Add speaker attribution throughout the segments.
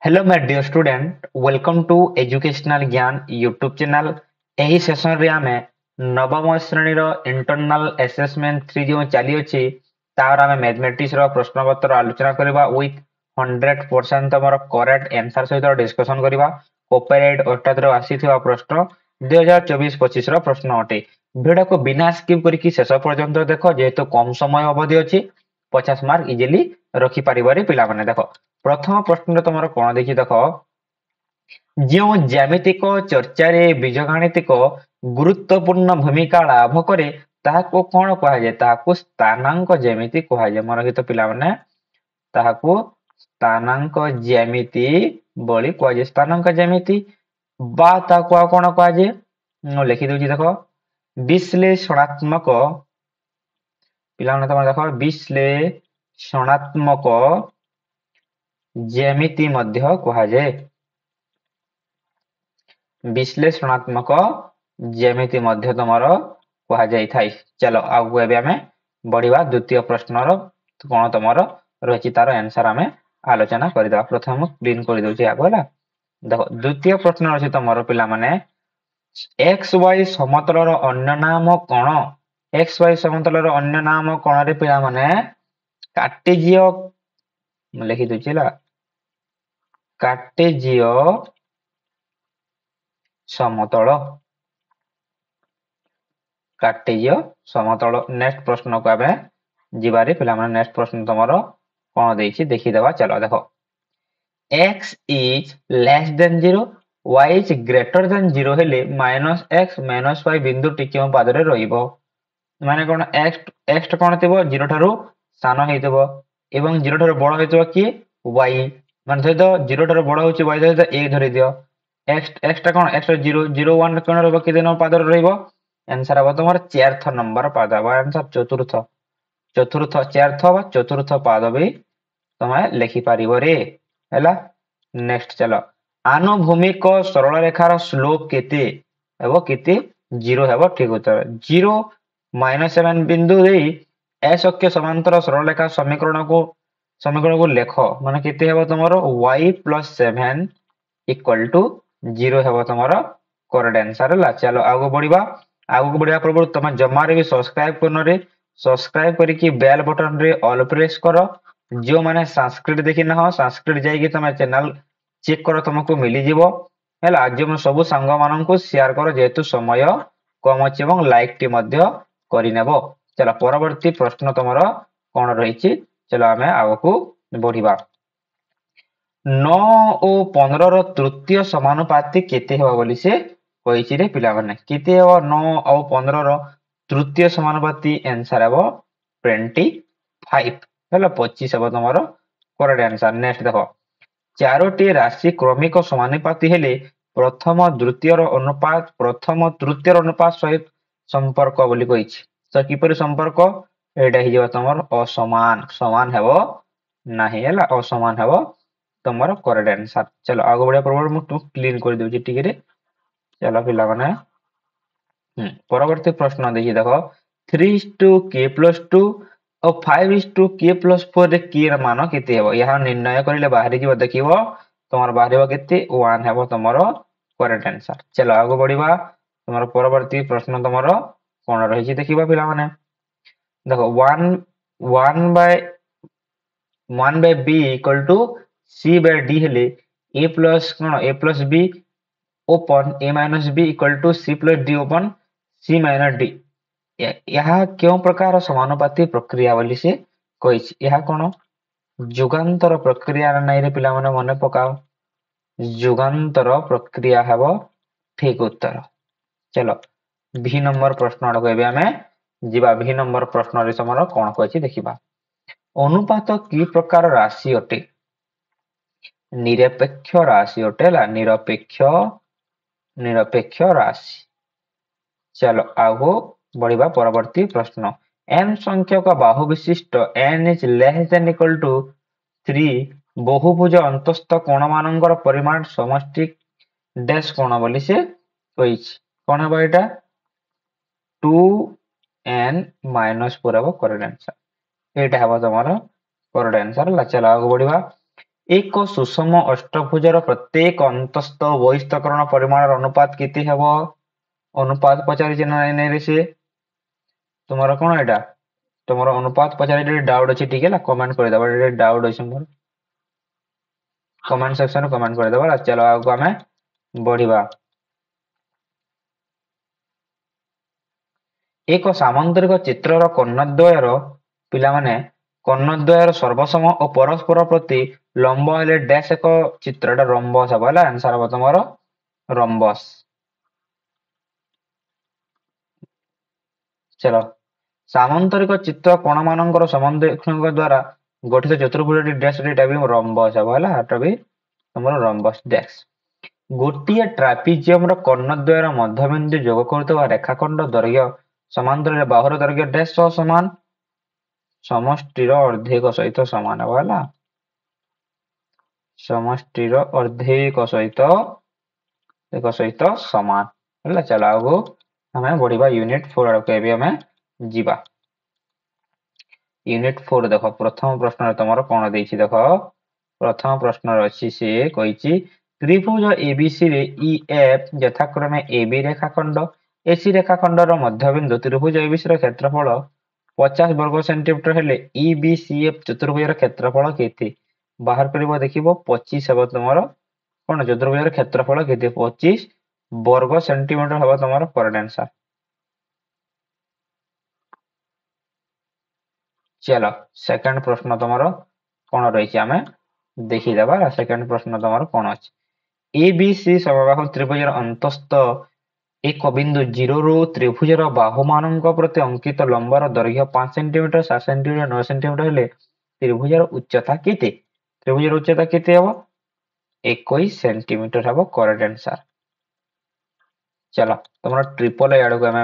Speaker 1: Hello my dear student welcome to educational Gyan YouTube channel. ଏହି ସେସନରେ ଆମେ ନବମ ଶ୍ରେଣୀର ଇଣ୍ଟରନାଲ ଆସେସମେଣ୍ଟ 3 ଯେଉଁ ଚାଲିଅଛି ତାର ଆମେ ମ୍ୟାଥମେଟିକ୍ସର ପ୍ରଶ୍ନପତ୍ର ଆଲୋଚନା କରିବା ୱିଥ୍ 100% ତମର କରେକ୍ଟ ଆନ୍ସର ସହିତ ଡିସ୍କସନ କରିବା। କପିରାଇଟ୍ ଅର୍ଥାତର ଆସିଥିବା ପ୍ରଶ୍ନ 2024-25 ର ପ୍ରଶ୍ନ ଅଟେ। ଭିଡିଓକୁ ବିନା ସ୍କିପ୍ କରିକି ଶେଷ ପର୍ଯ୍ୟନ୍ତ ଦେଖ, ଯେହେତୁ କମ ସମୟ ଅବଧି ଅଛି 50 ମାର୍କ ଇଜିଲି ରଖିପାରିବରେ ପିଲାମାନେ। ଦେଖ ପ୍ରଥମ ପ୍ରଶ୍ନରେ ତମର କଣ ଦେଇଛି ଦେଖ, ଯେଉଁ ଜ୍ୟାମିତିକ ଚର୍ଚ୍ଚାରେ ବୀଜଗାଣିତିକ ଗୁରୁତ୍ୱପୂର୍ଣ୍ଣ ଭୂମିକା ଲାଭ କରେ ତାହାକୁ କଣ କୁହାଯାଏ? ତାହାକୁ ସ୍ଥାନାଙ୍କ ଜ୍ୟାମିତି କୁହାଯାଏ। ମୋର ଗୀତ ପିଲାମାନେ, ତାହାକୁ ସ୍ଥାନାଙ୍କ ଜ୍ୟାମିତି ବୋଲି କୁହାଯାଏ। ସ୍ଥାନାଙ୍କ ଜ୍ୟାମିତି ବା ତାହାକୁ ଆଉ କଣ କୁହାଯାଏ? ମୁଁ ଲେଖିଦଉଛି ଦେଖ, ବିଶ୍ଳେଷଣାତ୍ମକ ପିଲାମାନେ ତମେ ଦେଖ, ବିଶ୍ଳେଷଣାତ୍ମକ ଜ୍ୟାମିତି ମଧ୍ୟ କୁହାଯାଏ। ବିଶ୍ଳେଷଣାତ୍ମକ ଜ୍ୟାମିତି ମଧ୍ୟ ତମର କୁହାଯାଇଥାଏ। ଚାଲ ଆଗକୁ ଏବେ ଆମେ ବଢିବା। ଦ୍ୱିତୀୟ ପ୍ରଶ୍ନର କଣ ତମର ରହିଛି ତାର ଆନ୍ସର ଆମେ ଆଲୋଚନା କରିଦେବା। ପ୍ରଥମେ ମୁଁ ପ୍ରିଣ୍ଟ କରିଦଉଛି ଆଗ, ହେଲା। ଦେଖ ଦ୍ୱିତୀୟ ପ୍ରଶ୍ନ ଅଛି ତମର ପିଲାମାନେ, ଏକ୍ସ ୱାଇ ସମତଳର ଅନ୍ୟ ନାମ କଣ? ଏକ୍ସ ୱାଇ ସମତଳର ଅନ୍ୟ ନାମ କଣରେ ପିଲାମାନେ? କାର୍ଟେଜୀୟ, ମୁଁ ଲେଖିଦଉଛି ହେଲା, କାର୍ଟେଜୀୟ ସମତଳ। କାର୍ଟେଜୀୟ ସମତଳ। ନେକ୍ସଟ ପ୍ରଶ୍ନକୁ ଆମେ ଯିବାରେ ପିଲାମାନେ, ନେକ୍ସଟ ପ୍ରଶ୍ନ ତମର କଣ ଦେଇଛି ଦେଖିଦେବା। ଚାଲ ଦେଖ, x is less than 0 y is greater than 0 ହେଲେ -x - y ବିନ୍ଦୁଟି କେଉଁ ପାଦରେ ରହିବ? ମାନେ କଣ, x କଣ ଥିବ 0 ଠାରୁ ସାନ ହେଇଥିବ ଏବଂ 0 ଠାରୁ ବଡ ହେଇଥିବ କିଏ? y। ମାନେ ଧରିଦ 0 ଠାରୁ ବଡ ହଉଛି y, ଧରିଦ a ଧରିଦିଅ। x ଟା କଣ, x 0 0 1 କଣ ରହିବ, କେତେ ନମ୍ବର ପାଦରେ ରହିବ? आंसर हम तुम चतुर्थ नंबर पाद हम आंसर चतुर्थ। चतुर्थ चतुर्थ वा चतुर्थ पाद भी तुम लिखिपर है। नेक्स्ट चलो, आनुभूमिक सरल रेखार स्लोप केते हेबो? केते? 0 हेबो। ठीक उत्तर 0 -7 बिंदु दे असख्य समांतर सरल रेखा समीकरण को लेख। माने केते हेबो तुमरो y + 7 = 0 हेबो तुमरो करेक्ट आंसर है। चलो आगो बढ़िबा। आगो बढ़िया पूर्व तुम जमारे भी सब्सक्राइब करनरे, सब्सक्राइब करके बेल बटन रे ऑल प्रेस करो। जो माने संस्कृत देखि न हो, संस्कृत जाइए तुम चैनल चेक करो, तुमको मिली जीवो है। आज मैं सब सांग मान को शेयर करो, जेहेतु समय कम अच्छे और लाइक टी मध्य करिनेबो। चलो परवर्ती प्रश्न तुमर कौन रही? चलो आम आग को बढ़िबा। 9 और 15 ର ତୃତୀୟ ସମାନୁପାତି କେତେ ହେବ ବୋଲି ସେ କହିଛି ରେ ପିଲାମାନେ? କେତେ ହେବ 9 ଆଉ 15 ର ତୃତୀୟ ସମାନୁପାତି? आंसर ହେବ 25 ହେଲା, 25 ହେବ ତମର କରେକ୍ଟ आंसर। नेक्स्ट देखो, चारोटी राशि क्रमिक समानुपाती हेले प्रथम द्वितीयर अनुपात प्रथम तृतीयर अनुपात सहित संपर्क बोली कहिछि। तो किपरि संपर्क? एटा हि जेबा तमर असमान, समान हेबो नाही हैला, असमान हेबो तमर करेक्ट आंसर। चलो आगो बढ़िया पूर्व मु क्लीन कर देउछि टिके रे। चलो पिला माने परवर्ती प्रश्न देखि देखो, 3:k+2 और 5:k+4 रे k ର ମାନ କେତେ ହେବ? ଏହା ନିର୍ଣ୍ଣୟ କରିଲେ ବାହାରି ଯିବ, ଦେଖିବ ତମର ବାହାରିବ କେତେ? 1 ହେବ ତମର करेक्ट आंसर। चलो आगो बढ़िबा। तमर परवर्ती प्रश्न तमर कोन रहिछि देखिबा पिला माने। देखो 1/b = c/d हेले a plus cone a plus b open a minus b = c plus d open c minus d। यह क्यों प्रकार समानुपाती प्रक्रिया बोली से कहिछि? यह कोन जुगांतर प्रक्रिया नाही रे पिला माने, मने पकाओ। जुगांतर प्रक्रिया हेबो ठीक उत्तर। चलो भी नंबर प्रश्न आड़ को हमें जीवा। भी नंबर प्रश्न रे समर कोन कहछि देखिबा। अनुपात की प्रकार राशि अटे? निरपेक्ष राशि अटे ला, निरपेक्ष राशि। चलो आगो बढ़िबा। परवर्ती प्रश्न, n संख्यक बाहु विशिष्ट n is less than equal to 3 बहुभुज अंतस्थ कोण मानकर परिमाण समष्टि डैश कोण बोली से कहिछि। कोन हेबा एटा? 2n - 4 हेबो करेक्ट आंसर। एटा हेबा तमरो करेक्ट आंसर ला। चलो आगो बढ़िबा। ଏକ ସୁଷମ ଅଷ୍ଟଭୁଜର ପ୍ରତ୍ୟେକ ଅନ୍ତସ୍ଥ ଓ ବହିସ୍ଥକରଣ ପରିମାଣର ଅନୁପାତ କେତେ ହେବ? ଅନୁପାତ ପଚାରିଛି ନା ନାଇଁ ସେ ତୁମର କଣ ଏଇଟା ତୁମର ଅନୁପାତ ପଚାରି ଡାଉଟ୍ ଅଛି ଟିକେ ହେଲା କମେଣ୍ଟ କରିଦେବା ଏଇଟା ଡାଉଟ୍ ଅଛି ମୋର କମେଣ୍ଟ ସେକ୍ସନ ରେ କମେଣ୍ଟ କରିଦେବା ଚलो ଆଗକୁ ଆମେ ବଢିବା ଏକ ସାମନ୍ତରିକ ଚିତ୍ରର କର୍ଣ୍ଣଦ୍ୱୟର ପିଲାମାନେ କର୍ଣ୍ଣଦ୍ୱୟର ସର୍ବସମ ଓ ପରସ୍ପର ପ୍ରତି ଲମ୍ବ ହେଲେ ଡ୍ୟାଶ ଏକ ଚିତ୍ରଟା ରମ୍ବସ ହବ ହେଲା ଆନ୍ସର ହବ ତମର ରମ୍ବସ ଚलो ସାମନ୍ତରିକ ଚିତ୍ର କୋଣମାନଙ୍କର ସମନ୍ୱୟଙ୍କ ଦ୍ୱାରା ଗଠିତ ଚତୁର୍ଭୁଜଟି ଡ୍ୟାଶ ଏଟା ବି ରମ୍ବସ ହବ ହେଲା ଏଟା ବି ତମର ରମ୍ବସ ଡ୍ୟାଶ ଗୋଟିଏ ଟ୍ରାପିଜିୟମର କର୍ଣ୍ଣଦ୍ୱୟର ମଧ୍ୟବିନ୍ଦୁ ଯୋଗ କରୁଥିବା ରେଖାଖଣ୍ଡ ଦୈର୍ଘ୍ୟ ସମାନ୍ତରରେ ବାହୁର ଦୈର୍ଘ୍ୟ ଡ୍ୟାଶ ସହ ସମାନ ସମଷ୍ଟିର ଅର୍ଦ୍ଧେକ ସହିତ ସମାନ ହବ ହେଲା ସମଷ୍ଟିର ଅର୍ଦ୍ଧେକ ସହିତ ସମାନ ହେଲା ଚାଲ ଆଗକୁ ଆମେ ବଢିବା ୟୁନିଟ 4 ଆଡକୁ ଏବେ ଆମେ ଯିବା यूनिट 4 देखो प्रथम प्रश्न तुम कौन दे देख प्रथम प्रश्न अच्छी सी कही त्रिभुज एबीसी रे ईएफ यथाक्रमे এবি रेखाखंड एसी रेखाखंडर मध्यबिंदु त्रिभुज एबीसी क्षेत्रफल 50 वर्ग सेंटीमीटर हेले ईबीसीएफ चतुर्भुज क्षेत्रफल केते बाहर कर देखिबो 25 हे तुम कौन चतुर्भुज क्षेत्रफल केते 25 वर्ग सेंटीमीटर हे तुम करेक्ट आंसर चलो सेकंड प्रश्न तुम कौन रही आम देखीदे सेकंड प्रश्न तुम कौन अच्छे एबीसी समबाहु त्रिभुजर अंतस्थ एक बिंदु 0 रु त्रिभुजर बाहु मान प्रति अंकित लंबर दैर्घ्य 5 सेंटीमीटर 7 सेंटीमीटर 9 सेंटीमीटर हेले त्रिभुजर उच्चता केते त्रिभुजर उच्चता केते हबो 21 सेंटीमीटर हबो करेक्ट आंसर चलो तुम ट्रिपल ए आड़क आम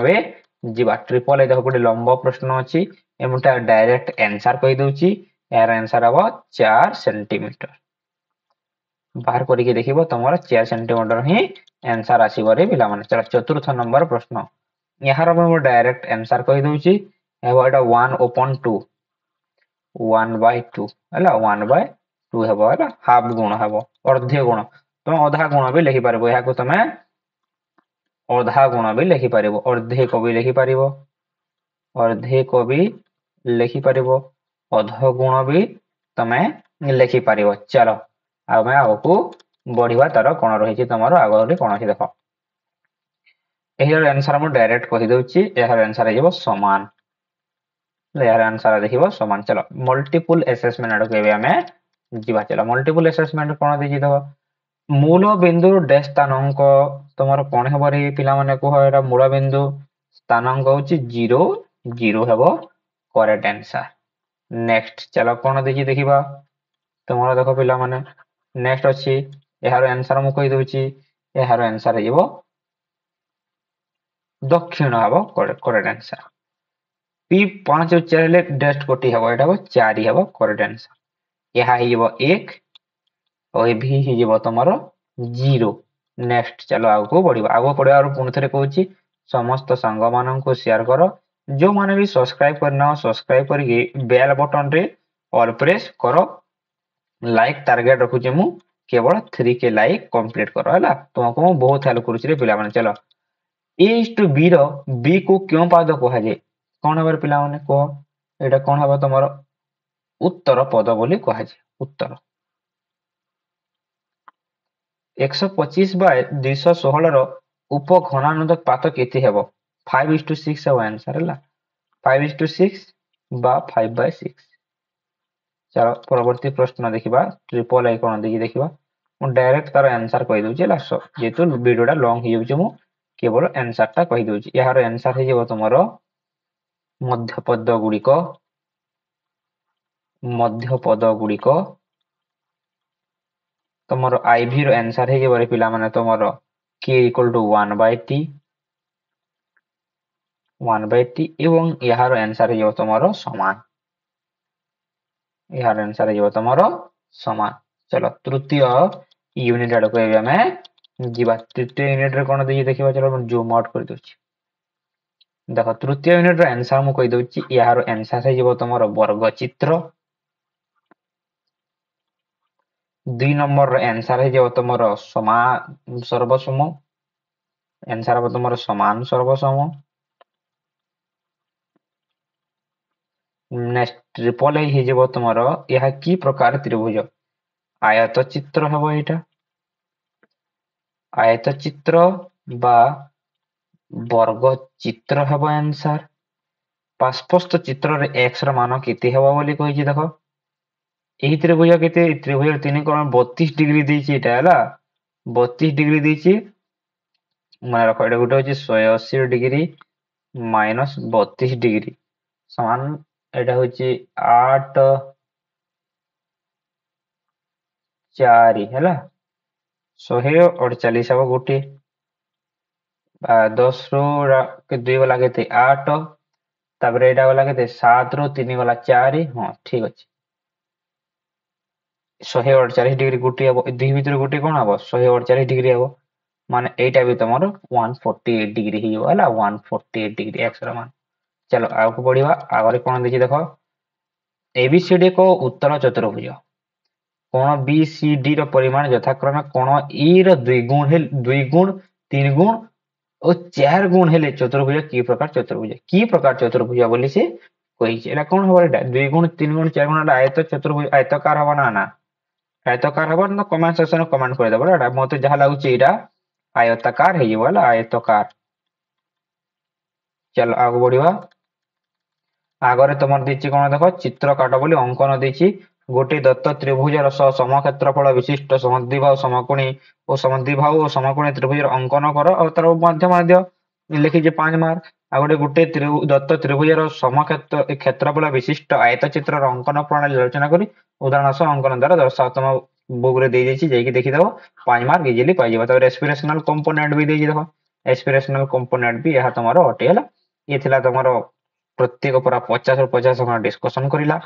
Speaker 1: जीवा ट्रिपल ए देख गोटे लंब प्रश्न अच्छी एमुटा डायरेक्ट आंसर कही दूची यार आंसर हबो 4 सेंटीमीटर बाहर करके देखिबो तुमर 4 सेंटीमीटर ही आंसर आसीबो रे पिला माने चलो चतुर्थ नंबर प्रश्न यार मैं डायरेक्ट आंसर कही दूची हेबो एटा 1/2 1/2 हैला 1/2 हेबो हैला हाफ गुण हेबो अर्धे गुण तुम आधा गुण भी लिखि परबो या को तुम अधा गुण भी लिखि पारिबो अर्धे को भी लिखि पारिबो अर्धे को भी लिखि पारिबो अध गुण भी तमे लिखि पारिबो चलो आ मैं आगो बढ़िया तार कौन रही तुम आगे कौन अच्छी देख यार आंसर मुझे डायरेक्ट कही दूची यार आंसर हो समान यार आंसर देखिबो समान चलो मल्टीपल असेसमेंट आड़क आम जीवा चलो मल्टीपल असेसमेंट कौन देखिए देख मूल बिंदु डैश स्थानांक तुम कौन हे रे पिला माने कह एटा मूल बिंदु स्थानांक होची 0 0 हेबो करेक्ट आंसर नेक्स्ट चलो कौन देखि देखिबा तुम देख पिला माने नेक्स्ट अछि यार आंसर मु कहि दोची यार आंसर हेबो दक्षिण हेबो करेक्ट आंसर पी 5 और 4 हेले डैश कोटी हेबो एटा हेबो 4 हेबो करेक्ट आंसर यहा हेबो 1 और ये भी ही तुमर 0 नेक्स्ट चलो आगो बढ़िया आगो पढ़िया पुणी थे कहूँ समस्त सांग मान को शेयर कर जो माने भी सब्सक्राइब करना सब्सक्राइब करके बेल बटन रे ऑल प्रेस करो लाइक टारगेट रखुचे मु केवल 3K लाइक कंप्लीट करो हैला तुमको मु बहुत हेल्प करूची रे पिला माने चलो A:B रो B को क्यों पाद कहा जाए कौन हबार पिला माने कह एटा कौन हबा तुमर उत्तर पद बोली कहा जाए उत्तर 125 बाय 216 रो उप घनानुपात केते हेबो 5:6 हेबो आंसर हैला 5:6 बा 5/6 चलो परवर्ती प्रश्न देखिबा ट्रिपल आई कोन देखि देखिबा मु डायरेक्ट तार आंसर कहि दोची ला जेतु वीडियोटा लॉन्ग hi जाउची मु केवल आंसर टा कहि दोची यार आंसर हे जेबो तुमरो मध्य पद गुड़िक तुमर आईवी रो आंसर हे जेबो रे पिला माने तुमर k = 1/t 1/t एवं यार आंसर हे जेबो तुमरो समान यार आंसर हे जेबो तुमरो समान चलो तृतीय यूनिट आडको एबे हमें जीवा तृतीय यूनिट रे कोन देई देखिबा चलो जूम आउट कर दोची देखो तृतीय यूनिट रो आंसर मु कहि दोची यार आंसर हे जेबो तुमरो वर्ग चित्र 2 नंबर रो आंसर है जो तुमरो समान सर्वसम आंसर हम तुमरो समान सर्वसम। नेक्स्ट ट्रिपल ए हे जब तुमरो यह की प्रकार त्रिभुज आयत चित्र हबो एटा आयत चित्र बा वर्ग चित्र हबो आंसर। पार्श्वस्थ चित्र रे x ର मान केते हबो बोली कहिछि देखो एही त्रिभुज केते त्रिभुज 3 कोण 32 डिग्री देछि एटा हला 32 डिग्री देछि मन रखो एटा गुटे होछि 180 डिग्री माइनस 32 डिग्री समान एटा होछि 8 4 हला 148 हबो गुटे 10 रो के 2 गला केते 8 तापर एटा गला केते 7 रो 3 गला 4 हां ठीक अछि 148 डिग्री गुटे हबो दुई भीतर गुटे कोन हबो 148 डिग्री हबो माने एटा भी तमरो 148 डिग्री ही होला 148 डिग्री एक्स रो मान। चलो आगु बढ़िबा आगरे कोन देखि देखो एबीसीडी को उत्तल चतुर्भुज कोण बीसीडी रो परिमाण यथाक्रमे कोण ई रो 2 गुण है 2 गुण 3 गुण और 4 गुण हेले चतुर्भुज की प्रकार चतुर्भुज बोली से कहि एला कोन हबो एटा 2 गुण 3 गुण 4 गुण आयत चतुर्भुज आयताकार हबो ना ना आयताकार हबो न कमेंट सेक्शन में कमेंट कर देबो एटा मते जहा लागुची एटा आयताकार है वाला आयताकार। चलो आगु बढ़िबा आगरे तुमर देछि कोन देखो चित्र काट बोली अंकन देछि गोटे दत्त त्रिभुज ର समक्षेत्रफल विशिष्ट समद्विबाहु समकोणी और समद्विबाहु और समकोणी त्रिभुज ର अंकन करो और तार मध्य मध्य लिखि जे 5 मार्क आ गोटे दत्त त्रिभुज ର समक्षेत्र क्षेत्रफल विशिष्ट आयत चित्र ର अंकन प्रणाली आलोचना करी उदाहरण सह अंकन द्वारा दर्शाओ तुम बुक रे दे देछि जेकी देखि दबो 5 मार्क इजीली पाइ जेबा। तापर एस्पिरेशनल कंपोनेंट भी देछि देखो एस्पिरेशनल कंपोनेंट भी यह तमरो हटे हला ये थिला तमरो प्रत्येक पूरा 50 ରୁ 50 जन डिस्कशन करिला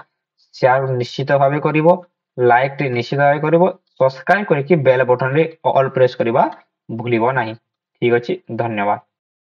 Speaker 1: शेयर निश्चित भाबे करिवो लाइक टी निश्चित भाबे करिवो सब्सक्राइब करिकि बेल बटन रे ऑल प्रेस करिबा भूलिबो नाही। ठीक अछि धन्यवाद।